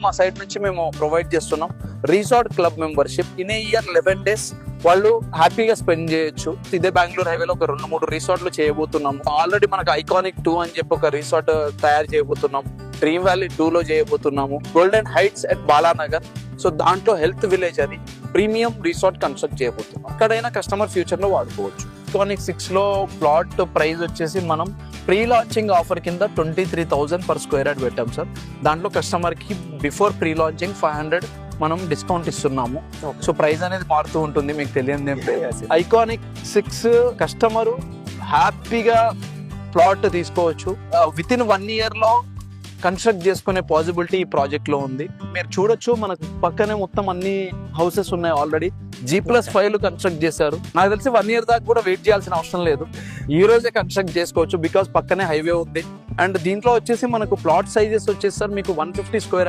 మా సైడ్ నుంచి మేము ప్రొవైడ్ చేస్తున్నాం resort club membership. In a year 11 days వాళ్ళు హ్యాపీగా స్పెండ్ చేయొచ్చు. ఇదే బెంగళూరు హైవేలో ఒక 2-3 రిసార్ట్లు చేయబోతున్నాము. ఆల్రెడీ మనకు ఐకానిక్ 2 అని చెప్పి ఒక రిసార్ట్ తయారు చేయబోతున్నాం. డ్రీమ్ వ్యాలీ 2 లో చేయబోతున్నాము. Golden heights at Balanagar, so దాంట్లో హెల్త్ విలేజ్ అని ప్రీమియం రిసార్ట్ కన్స్ట్రక్ట్ చేయబోతున్నాం. అక్కడైనా కస్టమర్ ఫ్యూచర్ లో వాడుకోవచ్చు. ఐకానిక్ 6 లో ప్లాట్ ప్రైస్ వచ్చేసి మనం ప్రీ లాంచింగ్ ఆఫర్ కింద 23,000 per square యార్డ్ పెట్టాం సార్. దాంట్లో కస్టమర్ కి బిఫోర్ ప్రీ లాంచింగ్ 500 మనం డిస్కౌంట్ ఇస్తున్నాము. సో ప్రైస్ అనేది మారుతూ ఉంటుంది, మీకు తెలియదు. ఐకానిక్ 6 కస్టమర్ హ్యాపీగా ప్లాట్ తీసుకోవచ్చు. విత్ ఇన్ 1 year లో కన్స్ట్రక్ట్ చేసుకునే పాసిబిలిటీ ఈ ప్రాజెక్ట్ లో ఉంది. మీరు చూడొచ్చు, మనకు పక్కనే మొత్తం అన్ని హౌసెస్ ఉన్నాయి. ఆల్రెడీ G+5 కన్స్ట్రక్ట్ చేశారు. నాకు తెలిసి 1 year దాకా కూడా వెయిట్ చేయాల్సిన అవసరం లేదు. ఈ రోజే కన్స్ట్రక్ట్ చేసుకోవచ్చు, బికాస్ పక్కనే హైవే ఉంది. అండ్ దీంట్లో వచ్చేసి మనకు ప్లాట్ సైజెస్ వచ్చేసి సార్ మీకు 150 square